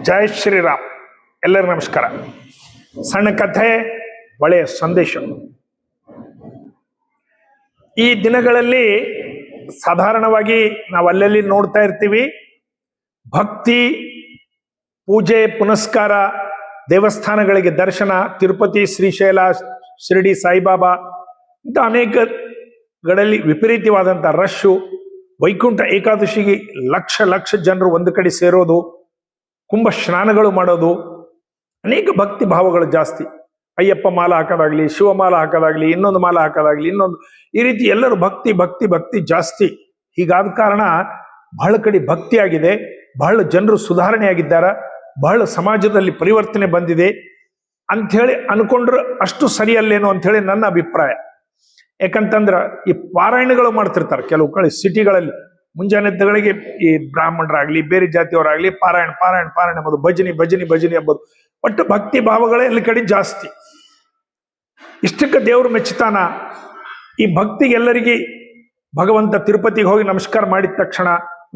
ಜೈ ಶ್ರೀರಾಮ್. ಎಲ್ಲರಿಗೂ ನಮಸ್ಕಾರ. ಸಣ್ಣ ಕಥೆ, ಒಳ್ಳೆಯ ಸಂದೇಶ. ಈ ದಿನಗಳಲ್ಲಿ ಸಾಧಾರಣವಾಗಿ ನಾವು ಅಲ್ಲಲ್ಲಿ ನೋಡ್ತಾ ಇರ್ತೀವಿ, ಭಕ್ತಿ, ಪೂಜೆ, ಪುನಸ್ಕಾರ, ದೇವಸ್ಥಾನಗಳಿಗೆ ದರ್ಶನ, ತಿರುಪತಿ, ಶ್ರೀಶೈಲ, ಶಿರಡಿ ಸಾಯಿಬಾಬಾ ಇಂಥ ಅನೇಕಗಳಲ್ಲಿ ವಿಪರೀತವಾದಂಥ ರಶ್ಶು. ವೈಕುಂಠ ಏಕಾದಶಿಗೆ ಲಕ್ಷ ಲಕ್ಷ ಜನರು ಒಂದು ಕಡೆ ಸೇರೋದು, ಕುಂಭ ಸ್ನಾನಗಳು ಮಾಡೋದು, ಅನೇಕ ಭಕ್ತಿ ಭಾವಗಳು ಜಾಸ್ತಿ. ಅಯ್ಯಪ್ಪ ಮಾಲ ಹಾಕೋದಾಗ್ಲಿ, ಶಿವಮಾಲ ಹಾಕೋದಾಗ್ಲಿ, ಇನ್ನೊಂದು ಮಾಲ ಹಾಕೋದಾಗ್ಲಿ, ಇನ್ನೊಂದು, ಈ ರೀತಿ ಎಲ್ಲರೂ ಭಕ್ತಿ ಭಕ್ತಿ ಭಕ್ತಿ ಜಾಸ್ತಿ. ಹೀಗಾದ ಕಾರಣ ಬಹಳ ಕಡೆ ಭಕ್ತಿ ಆಗಿದೆ, ಬಹಳ ಜನರು ಸುಧಾರಣೆ ಆಗಿದ್ದಾರೆ, ಬಹಳ ಸಮಾಜದಲ್ಲಿ ಪರಿವರ್ತನೆ ಬಂದಿದೆ ಅಂಥೇಳಿ ಅನ್ಕೊಂಡ್ರೆ ಅಷ್ಟು ಸರಿಯಲ್ಲೇನೋ ಅಂಥೇಳಿ ನನ್ನ ಅಭಿಪ್ರಾಯ. ಯಾಕಂತಂದ್ರ ಈ ಪಾರಾಯಣಗಳು ಮಾಡ್ತಿರ್ತಾರೆ ಕೆಲವು ಕಡೆ ಸಿಟಿಗಳಲ್ಲಿ. ಮುಂಜಾನೆಗಳಿಗೆ ಈ ಬ್ರಾಹ್ಮಣರಾಗ್ಲಿ, ಬೇರೆ ಜಾತಿಯವರಾಗ್ಲಿ ಪಾರಾಯಣ ಪಾರಾಯಣ ಪಾರಾಯಣ ಎಂಬುದು, ಭಜನಿ ಭಜನಿ ಭಜನಿ ಎಂಬುದು, ಒಟ್ಟು ಭಕ್ತಿ ಭಾವಗಳೇ ಎಲ್ಲ ಕಡೆ ಜಾಸ್ತಿ. ಇಷ್ಟಕ್ಕೆ ದೇವರು ಮೆಚ್ಚುತ್ತಾನ? ಈ ಭಕ್ತಿಗೆ ಎಲ್ಲರಿಗೆ ಭಗವಂತ ತಿರುಪತಿಗೆ ಹೋಗಿ ನಮಸ್ಕಾರ ಮಾಡಿದ ತಕ್ಷಣ,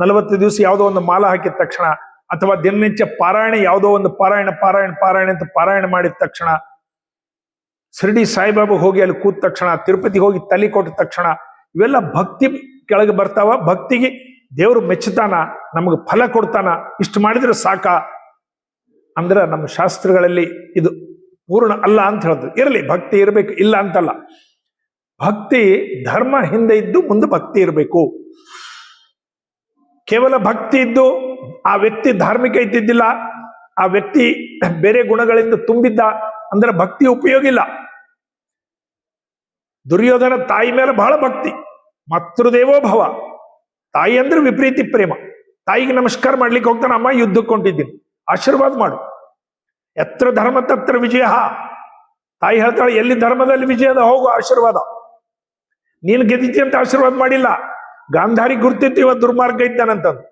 40 ದಿವಸ ಯಾವುದೋ ಒಂದು ಮಾಲ ಹಾಕಿದ ತಕ್ಷಣ, ಅಥವಾ ದಿನನಿತ್ಯ ಪಾರಾಯಣ ಯಾವುದೋ ಒಂದು ಪಾರಾಯಣ ಪಾರಾಯಣ ಪಾರಾಯಣ ಅಂತ ಪಾರಾಯಣ ಮಾಡಿದ ತಕ್ಷಣ, ಶಿರಡಿ ಸಾಯಿಬಾಬಾ ಹೋಗಿ ಅಲ್ಲಿ ಕೂತ ತಕ್ಷಣ, ತಿರುಪತಿಗೆ ಹೋಗಿ ತಲೆ ಕೊಟ್ಟ ತಕ್ಷಣ, ಇವೆಲ್ಲ ಭಕ್ತಿ ಕೆಳಗೆ ಬರ್ತಾವ. ಭಕ್ತಿಗೆ ದೇವರು ಮೆಚ್ಚುತ್ತಾನ, ನಮಗೆ ಫಲ ಕೊಡ್ತಾನ, ಇಷ್ಟು ಮಾಡಿದ್ರೆ ಸಾಕ ಅಂದ್ರೆ ನಮ್ಮ ಶಾಸ್ತ್ರಗಳಲ್ಲಿ ಇದು ಪೂರ್ಣ ಅಲ್ಲ ಅಂತ ಹೇಳಿದ್ರು. ಇರಲಿ, ಭಕ್ತಿ ಇರಬೇಕು, ಇಲ್ಲ ಅಂತಲ್ಲ. ಭಕ್ತಿ ಧರ್ಮ ಹಿಂದೆ ಇದ್ದು ಮುಂದೆ ಭಕ್ತಿ ಇರಬೇಕು. ಕೇವಲ ಭಕ್ತಿ ಇದ್ದು ಆ ವ್ಯಕ್ತಿ ಧಾರ್ಮಿಕ ಇದ್ದಿದ್ದಿಲ್ಲ, ಆ ವ್ಯಕ್ತಿ ಬೇರೆ ಗುಣಗಳಿಂದ ತುಂಬಿದ್ದ ಅಂದ್ರೆ ಭಕ್ತಿ ಉಪಯೋಗ ಇಲ್ಲ. ದುರ್ಯೋಧನ ತಾಯಿ ಮೇಲೆ ಬಹಳ ಭಕ್ತಿ, ಮಾತೃದೇವೋ ಭವ. ತಾಯಿ ಅಂದ್ರೆ ವಿಪರೀತಿ ಪ್ರೇಮ. ತಾಯಿಗೆ ನಮಸ್ಕಾರ ಮಾಡ್ಲಿಕ್ಕೆ ಹೋಗ್ತಾನೆ, ಅಮ್ಮ ಯುದ್ಧಕ್ಕೆ ಹೊಂಟಿದ್ದೀನಿ, ಆಶೀರ್ವಾದ ಮಾಡು. ಎತ್ರ ಧರ್ಮ ತತ್ರ ವಿಜಯ. ತಾಯಿ ಹೇಳ್ತಾಳೆ, ಎಲ್ಲಿ ಧರ್ಮದಲ್ಲಿ ವಿಜಯದ ಹೋಗು, ಆಶೀರ್ವಾದ. ನೀನು ಗೆದ್ದಿತಿ ಅಂತ ಆಶೀರ್ವಾದ ಮಾಡಿಲ್ಲ. ಗಾಂಧಾರಿ ಗುರ್ತಿತ್ತು ಇವ ದುರ್ಮಾರ್ಗ ಇದ್ದಾನಂತಂದು.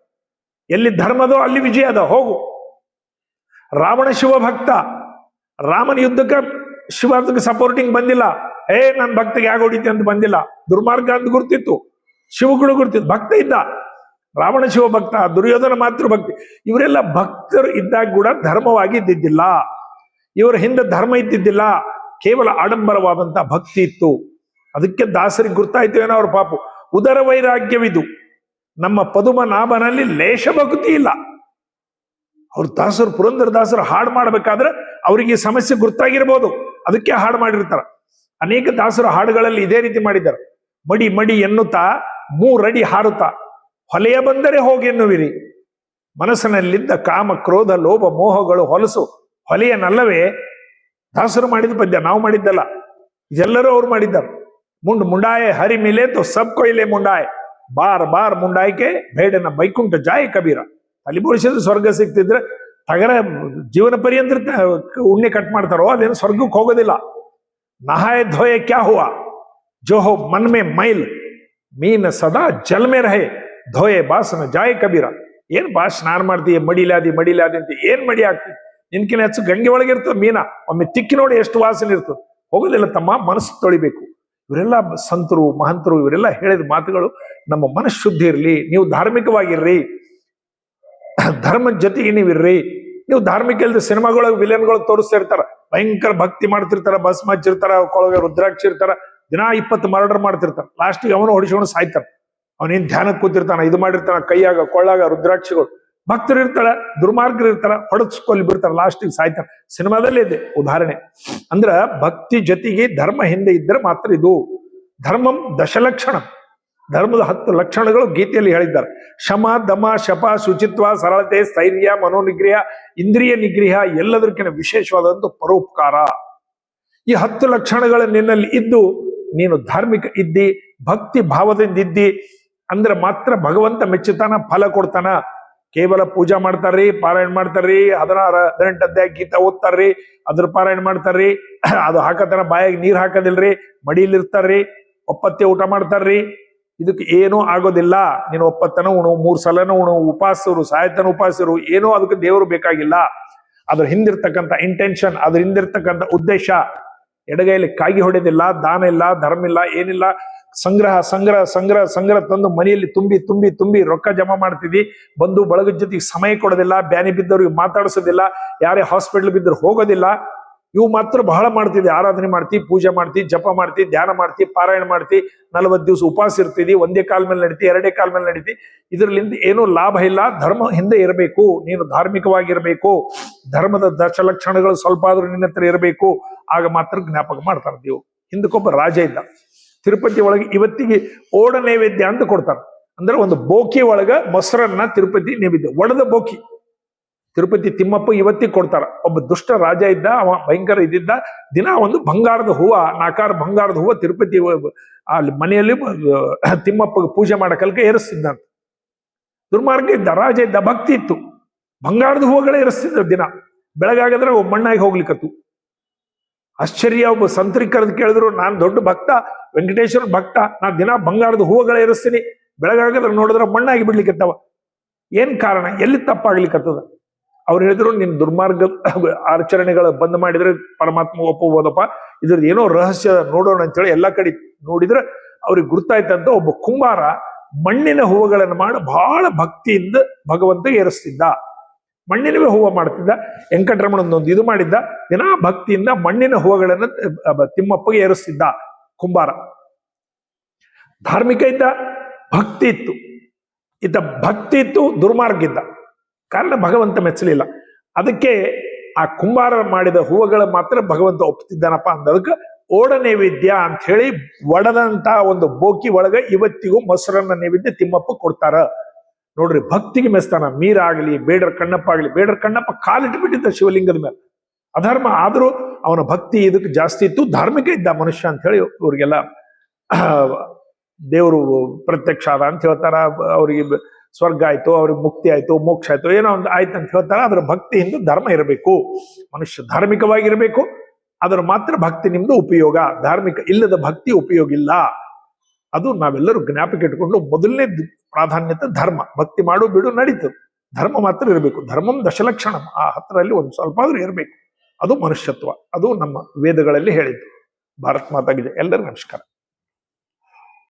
ಎಲ್ಲಿ ಧರ್ಮದೋ ಅಲ್ಲಿ ವಿಜಯ ಅದ, ಹೋಗು. ರಾವಣ ಶಿವ ಭಕ್ತ, ರಾಮನ ಯುದ್ಧಕ್ಕೆ ಶಿವಕ್ಕೆ ಸಪೋರ್ಟಿಂಗ್ ಬಂದಿಲ್ಲ. ನನ್ನ ಭಕ್ತಿಗೆ ಯಾಕೆ ಹೊಡಿತಿ ಅಂತ ಬಂದಿಲ್ಲ. ದುರ್ಮಾರ್ಗ ಅಂತ ಗುರ್ತಿತ್ತು, ಶಿವಗಳು ಗುರ್ತಿತ್ತು, ಭಕ್ತ ಇದ್ದ. ರಾವಣ ಶಿವ ಭಕ್ತ, ದುರ್ಯೋಧನ ಮಾತೃ ಭಕ್ತಿ. ಇವರೆಲ್ಲ ಭಕ್ತರು ಇದ್ದಾಗ ಕೂಡ ಧರ್ಮವಾಗಿ ಇದ್ದಿದ್ದಿಲ್ಲ. ಇವರ ಹಿಂದೆ ಧರ್ಮ ಇದ್ದಿದ್ದಿಲ್ಲ, ಕೇವಲ ಆಡಂಬರವಾದಂತ ಭಕ್ತಿ ಇತ್ತು. ಅದಕ್ಕೆ ದಾಸರಿಗೆ ಗುರ್ತಾಯ್ತು ಏನೋ ಅವ್ರ ಪಾಪು. ಉದರ ವೈರಾಗ್ಯವಿದು, ನಮ್ಮ ಪದುಮನಾಭನಲ್ಲಿ ಲೇಷ ಭಕ್ತಿ ಇಲ್ಲ. ಅವ್ರ ದಾಸರು, ಪುರಂದರ ದಾಸರು ಹಾಡು ಮಾಡ್ಬೇಕಾದ್ರೆ ಅವರಿಗೆ ಸಮಸ್ಯೆ ಗುರ್ತಾಗಿರ್ಬೋದು, ಅದಕ್ಕೆ ಹಾಡು ಮಾಡಿರ್ತಾರ. ಅನೇಕ ದಾಸರು ಹಾಡುಗಳಲ್ಲಿ ಇದೇ ರೀತಿ ಮಾಡಿದ್ದಾರೆ. ಮಡಿ ಮಡಿ ಎನ್ನುತ್ತಾ 3 ಅಡಿ ಹಾರುತ್ತಾ, ಹೊಲೆಯ ಬಂದರೆ ಹೋಗಿ ಎನ್ನುವಿರಿ. ಮನಸ್ಸಿನಲ್ಲಿದ್ದ ಕಾಮ ಕ್ರೋಧ ಲೋಭ ಮೋಹಗಳು ಹೊಲಸು ಹೊಲೆಯನ್ನಲ್ಲವೇ. ದಾಸರು ಮಾಡಿದ ಪದ್ಯ, ನಾವು ಮಾಡಿದ್ದಲ್ಲ, ಇದೆಲ್ಲರೂ ಅವ್ರು ಮಾಡಿದ್ದಾರೆ. ಮುಂಡಾಯೆ ಹರಿ ಮಿಲೆ ತೋ ಸಬ್ ಕೊಯ್ಲೆ ಮುಂಡಾಯೆ, ಬಾರ್ ಬಾರ್ ಮುಂಡಾಯ್ಕೆ ಬೇಡನ ಬೈಕುಂಠ ಜಾಯ ಕಬೀರ. ಅಲ್ಲಿ ಬೋಳಿಸಿದ್ರೆ ಸ್ವರ್ಗ ಸಿಗ್ತಿದ್ರೆ ತಗರ ಜೀವನ ಪರ್ಯಂತ ಉಣ್ಣೆ ಕಟ್ ಮಾಡ್ತಾರೋ, ಅದೇನು ಸ್ವರ್ಗಕ್ಕೆ ಹೋಗೋದಿಲ್ಲ. ನಹಾಯ ಧೋಯೆ ಕ್ಯಾ ಹುವಾ ಜೋ ಹೋ ಮನ್ ಮೇ ಮೈಲ್, ಮೀನ ಸದಾ ಜಲ್ ಮೇ ರಹೆ ಧೋಯೆ ಬಾಸನ ಜಾಯ ಕಬೀರ. ಏನ್ ಬಾ ಸ್ನಾನ ಮಾಡ್ತೀಯ, ಮಡಿಲಾದಿ ಮಡಿಲಾದಿ ಅಂತ ಏನ್ ಮಡಿ ಆಗ್ತದೆ? ನಿನ್ಕಿನ ಹೆಚ್ಚು ಗಂಗೆ ಒಳಗಿರ್ತದೆ ಮೀನ. ಒಮ್ಮೆ ತಿಕ್ಕಿ ನೋಡಿ ಎಷ್ಟು ವಾಸನೆ ಇರ್ತದೆ. ಹೋಗೋದಿಲ್ಲ ತಮ್ಮ, ಮನಸ್ಸು ತೊಳಿಬೇಕು. ಇವರೆಲ್ಲ ಸಂತರು ಮಹಂತರು ಇವರೆಲ್ಲ ಹೇಳಿದ ಮಾತುಗಳು. ನಮ್ಮ ಮನಸ್ಸು ಶುದ್ಧಿ ಇರ್ಲಿ, ನೀವು ಧಾರ್ಮಿಕವಾಗಿರ್ರಿ, ಧರ್ಮದ ಜೊತೆಗೆ ನೀವಿರ್ರಿ. ನೀವು ಧಾರ್ಮಿಕ ಇಲ್ಲದೆ ಸಿನಿಮಾಗಳಿಗೆ ವಿಲನ್ಗಳು ತೋರಿಸ್ತಾ ಇರ್ತಾರ, ಭಯಂಕರ ಭಕ್ತಿ ಮಾಡ್ತಿರ್ತಾರ, ಭಸ್ಮ ಹಚ್ಚಿರ್ತಾರ, ಕೊಳಗೆ ರುದ್ರಾಕ್ಷಿ ಇರ್ತಾರ, ದಿನ 20 ಮರ್ಡರ್ ಮಾಡ್ತಿರ್ತಾರ. ಲಾಸ್ಟಿಗೆ ಅವನು ಹೊಡಿಸ್ಕೊಂಡು ಸಾಯ್ತಾರ. ಅವನೇನ್ ಧ್ಯಾನಕ್ಕೆ ಕೂತಿರ್ತಾನ, ಇದು ಮಾಡಿರ್ತಾನ, ಕೈಯಾಗ ಕೊಳ್ಳಾಗ ರುದ್ರಾಕ್ಷಿಗಳು. ಭಕ್ತರು ಇರ್ತಾರ, ದುರ್ಮಾರ್ಗರು ಇರ್ತಾರ, ಹೊಡೆಸ್ಕೊಲ್ಲಿ ಬಿಡ್ತಾರ, ಲಾಸ್ಟಿಗೆ ಸಾಯ್ತಾರ. ಸಿನಿಮಾದಲ್ಲೇ ಇದೆ ಉದಾಹರಣೆ. ಅಂದ್ರ ಭಕ್ತಿ ಜೊತೆಗೆ ಧರ್ಮ ಹಿಂದೆ ಇದ್ರೆ ಮಾತ್ರ ಇದು ಧರ್ಮಂ ದಶಲಕ್ಷಣ. ಧರ್ಮದ 10 ಲಕ್ಷಣಗಳು ಗೀತೆಯಲ್ಲಿ ಹೇಳಿದ್ದಾರೆ. ಶಮ ದಮ ಶಪ ಶುಚಿತ್ವ ಸರಳತೆ ಸ್ಥೈರ್ಯ ಮನೋನಿಗ್ರಹ ಇಂದ್ರಿಯ ನಿಗ್ರಹ, ಎಲ್ಲದಕ್ಕಿಂತ ವಿಶೇಷವಾದಂತ ಪರೋಪಕಾರ. ಈ 10 ಲಕ್ಷಣಗಳ ನಿನ್ನಲ್ಲಿ ಇದ್ದು ನೀನು ಧಾರ್ಮಿಕ ಇದ್ದಿ, ಭಕ್ತಿ ಭಾವದಿಂದ ಇದ್ದಿ ಅಂದ್ರೆ ಮಾತ್ರ ಭಗವಂತ ಮೆಚ್ಚುತ್ತಾನ, ಫಲ ಕೊಡ್ತಾನ. ಕೇವಲ ಪೂಜಾ ಮಾಡ್ತಾರ್ರಿ, ಪಾರಾಯಣ ಮಾಡ್ತಾರ್ರಿ, 18 ಅಧ್ಯಾಯ ಗೀತಾ ಓದ್ತಾರ್ರಿ, ಅದ್ರ ಪಾರಾಯಣ ಮಾಡ್ತಾರ್ರಿ, ಅದು ಹಾಕತನ ಬಾಯಾಗ ನೀರ್ ಹಾಕೋದಿಲ್ರಿ, ಮಡಿಲಿರ್ತಾರ್ರಿ, ಒಪ್ಪತ್ತೆ ಊಟ ಮಾಡ್ತಾರ್ರಿ. ಇದಕ್ಕೆ ಏನೂ ಆಗೋದಿಲ್ಲ. ನೀನು ಒಪ್ಪತ್ತನ ಉಣು, 3 ಸಲನೂ ಉಣು, ಉಪವಾಸರು ಸಾಯತನ ಉಪವಾಸರು, ಏನೋ ಅದಕ್ಕೆ ದೇವರು ಬೇಕಾಗಿಲ್ಲ. ಅದ್ರ ಹಿಂದಿರ್ತಕ್ಕಂಥ ಇಂಟೆನ್ಷನ್, ಅದ್ರ ಹಿಂದಿರ್ತಕ್ಕಂಥ ಉದ್ದೇಶ. ಎಡಗೈಯಲ್ಲಿ ಕಾಗಿ ಹೊಡೆದಿಲ್ಲ, ದಾನ ಇಲ್ಲ, ಧರ್ಮ ಇಲ್ಲ, ಏನಿಲ್ಲ. ಸಂಗ್ರಹ ಸಂಗ್ರಹ ಸಂಗ್ರಹ ಸಂಗ್ರಹ ತಂದು ಮನೆಯಲ್ಲಿ ತುಂಬಿ ತುಂಬಿ ತುಂಬಿ ರೊಕ್ಕ ಜಮಾ ಮಾಡ್ತಿದ್ವಿ. ಬಂಧು ಬಳಗದ ಜೊತೆಗೆ ಸಮಯ ಕೊಡೋದಿಲ್ಲ, ಬ್ಯಾನಿ ಬಿದ್ದವ್ರಿಗೆ ಮಾತಾಡಿಸೋದಿಲ್ಲ, ಯಾರೇ ಹಾಸ್ಪಿಟಲ್ ಬಿದ್ದರು ಹೋಗೋದಿಲ್ಲ. ಇವು ಮಾತ್ರ ಬಹಳ ಮಾಡ್ತಿದ್ವಿ. ಆರಾಧನೆ ಮಾಡ್ತಿ, ಪೂಜೆ ಮಾಡ್ತಿ, ಜಪ ಮಾಡ್ತಿ, ಧ್ಯಾನ ಮಾಡ್ತಿ, ಪಾರಾಯಣ ಮಾಡ್ತಿ, 40 ದಿವಸ ಉಪವಾಸ ಇರ್ತಿದ್ವಿ, ಒಂದೇ ಕಾಲ ಮೇಲೆ ನಡೀತಿ, ಎರಡೇ ಕಾಲ ಮೇಲೆ ನಡೀತಿ. ಇದರಿಂದ ಏನೂ ಲಾಭ ಇಲ್ಲ. ಧರ್ಮ ಹಿಂದೆ ಇರಬೇಕು, ನೀನು ಧಾರ್ಮಿಕವಾಗಿರ್ಬೇಕು, ಧರ್ಮದ ದಶಲಕ್ಷಣಗಳು ಸ್ವಲ್ಪ ಆದ್ರೂ ನಿನ್ನ ಹತ್ರ ಇರಬೇಕು, ಆಗ ಮಾತ್ರ ಜ್ಞಾಪಕ ಮಾಡ್ತಾರೆ ನೀವು. ಹಿಂದಕ್ಕೊಬ್ಬ ರಾಜ ಇದ್ದ. ತಿರುಪತಿ ಒಳಗೆ ಇವತ್ತಿಗೆ ಓಡ ನೈವೇದ್ಯ ಅಂತ ಕೊಡ್ತಾರೆ. ಅಂದ್ರೆ ಒಂದು ಬೋಕಿ ಒಳಗ ಮೊಸರನ್ನ ತಿರುಪತಿ ನೈವೇದ್ಯ, ಒಡೆದ ಬೋಕಿ. ತಿರುಪತಿ ತಿಮ್ಮಪ್ಪ ಇವತ್ತಿಗೆ ಕೊಡ್ತಾರ. ಒಬ್ಬ ದುಷ್ಟ ರಾಜ ಇದ್ದ, ಅವ ಭಯಂಕರ ಇದ್ದಿದ್ದ. ದಿನ ಒಂದು ಬಂಗಾರದ ಹೂವ, ನಾಕಾರ ಬಂಗಾರದ ಹೂವ ತಿರುಪತಿ ಅಲ್ಲಿ ಮನೆಯಲ್ಲಿ ತಿಮ್ಮಪ್ಪಗೆ ಪೂಜೆ ಮಾಡಕಲ್ಕ ಏರಿಸ್ತಿದ್ದ. ದುರ್ಮಾರ್ಗ ಇದ್ದ, ರಾಜ ಇದ್ದ, ಭಕ್ತಿ ಇತ್ತು, ಬಂಗಾರದ ಹೂವುಗಳೇ ಏರಿಸ್ತಿದ್ದ. ದಿನ ಬೆಳಗಾಗದ್ರೆ ಒಬ್ಬ ಮಣ್ಣಾಗಿ ಹೋಗ್ಲಿಕ್ಕತ್ತು. ಆಶ್ಚರ್ಯ. ಒಬ್ಬ ಸಂತರಿ ಕರೆದು ಕೇಳಿದ್ರು, ನಾನ್ ದೊಡ್ಡ ಭಕ್ತ, ವೆಂಕಟೇಶ್ವರ ಭಕ್ತ, ನಾ ದಿನ ಬಂಗಾರದ ಹೂವುಗಳ ಏರಿಸ್ತೀನಿ, ಬೆಳಗಾಗದ್ರೆ ನೋಡಿದ್ರೆ ಮಣ್ಣಾಗಿ ಬಿಡ್ಲಿಕ್ಕತ್ತವ, ಏನ್ ಕಾರಣ, ಎಲ್ಲಿ ತಪ್ಪಾಗ್ಲಿಕ್ಕತ್ತದ? ಅವ್ರು ಹೇಳಿದ್ರು, ನಿನ್ ದುರ್ಮಾರ್ಗ ಆಚರಣೆಗಳು ಬಂದ್ ಮಾಡಿದ್ರೆ ಪರಮಾತ್ಮ ಒಪ್ಪಬೋದಪ್ಪ, ಇದ್ರದ್ದು ಏನೋ ರಹಸ್ಯ ನೋಡೋಣ ಅಂತೇಳಿ ಎಲ್ಲಾ ಕಡೆ ನೋಡಿದ್ರೆ ಅವ್ರಿಗೆ ಗುರ್ತಾಯ್ತಂತ. ಒಬ್ಬ ಕುಂಬಾರ ಮಣ್ಣಿನ ಹೂವುಗಳನ್ನು ಮಾಡಿ ಬಹಳ ಭಕ್ತಿಯಿಂದ ಭಗವಂತ ಏರಿಸ್ತಿದ್ದ. ಮಣ್ಣಿನವೇ ಹೂವು ಮಾಡ್ತಿದ್ದ. ವೆಂಕಟರಮಣನೊಂದು ಇದು ಮಾಡಿದ್ದ, ದಿನಾ ಭಕ್ತಿಯಿಂದ ಮಣ್ಣಿನ ಹೂವುಗಳನ್ನು ತಿಮ್ಮಪ್ಪಗೆ ಏರಿಸ್ತಿದ್ದ ಕುಂಬಾರ. ಧಾರ್ಮಿಕ ಇದ್ದ, ಭಕ್ತಿ ಇತ್ತು. ಇದ್ದ ಭಕ್ತಿ ಇತ್ತು, ದುರ್ಮಾರ್ಗ ಇದ್ದ. ಕಾರಣ ಭಗವಂತ ಮೆಚ್ಚಲಿಲ್ಲ. ಅದಕ್ಕೆ ಆ ಕುಂಬಾರ ಮಾಡಿದ ಹೂವುಗಳ ಮಾತ್ರ ಭಗವಂತ ಒಪ್ತಿದ್ದಾನಪ್ಪ ಅಂದದಕ್ಕೆ ಓಡ ನೈವೇದ್ಯ ಅಂತ ಹೇಳಿ ಒಡದಂತ ಒಂದು ಬೋಕಿ ಒಳಗ ಇವತ್ತಿಗೂ ಮೊಸರನ್ನ ನೈವೇದ್ಯ ತಿಮ್ಮಪ್ಪ ಕೊಡ್ತಾರ. ನೋಡ್ರಿ, ಭಕ್ತಿಗೆ ಮೆಸ್ತಾನ. ಮೀರಾಗ್ಲಿ, ಬೇಡರ ಕಣ್ಣಪ್ಪ ಆಗ್ಲಿ, ಬೇಡರ ಕಣ್ಣಪ್ಪ ಕಾಲಿಟ್ಟು ಬಿಟ್ಟಿದ್ದ ಶಿವಲಿಂಗದ ಮೇಲೆ. ಅಧರ್ಮ ಆದ್ರೂ ಅವನ ಭಕ್ತಿ ಇದಕ್ಕೆ ಜಾಸ್ತಿ ಇತ್ತು, ಧಾರ್ಮಿಕ ಇದ್ದ ಮನುಷ್ಯ ಅಂತ ಹೇಳಿ ಇವ್ರಿಗೆಲ್ಲ ದೇವರು ಪ್ರತ್ಯಕ್ಷ ಆದ ಅಂತ ಹೇಳ್ತಾರ. ಅವ್ರಿಗೆ ಸ್ವರ್ಗ ಆಯ್ತು, ಅವ್ರಿಗೆ ಮುಕ್ತಿ ಆಯ್ತು, ಮೋಕ್ಷ ಆಯ್ತು, ಏನೋ ಒಂದು ಆಯ್ತು ಅಂತ ಹೇಳ್ತಾರ. ಅದರ ಭಕ್ತಿಯಿಂದ ಧರ್ಮ ಇರಬೇಕು, ಮನುಷ್ಯ ಧಾರ್ಮಿಕವಾಗಿರ್ಬೇಕು. ಅದರ ಮಾತ್ರ ಭಕ್ತಿ ನಿಮ್ದು ಉಪಯೋಗ. ಧಾರ್ಮಿಕ ಇಲ್ಲದ ಭಕ್ತಿ ಉಪಯೋಗ ಇಲ್ಲ. ಅದು ನಾವೆಲ್ಲರೂ ಜ್ಞಾಪಕ ಇಟ್ಕೊಂಡು ಮೊದಲನೇ ಪ್ರಾಧಾನ್ಯತೆ ಧರ್ಮ. ಭಕ್ತಿ ಮಾಡು ಬಿಡು ನಡೀತದೆ, ಧರ್ಮ ಮಾತ್ರ ಇರಬೇಕು. ಧರ್ಮಂ ದಶಲಕ್ಷಣ, ಆ 10ರಲ್ಲಿ ಒಂದು ಸ್ವಲ್ಪ ಆದ್ರೂ ಇರಬೇಕು. ಅದು ಮನುಷ್ಯತ್ವ. ಅದು ನಮ್ಮ ವೇದಗಳಲ್ಲಿ ಹೇಳಿದ್ದು. ಭಾರತ್ ಮಾತಾಗಿದೆ. ಎಲ್ಲರಿಗೂ ನಮಸ್ಕಾರ.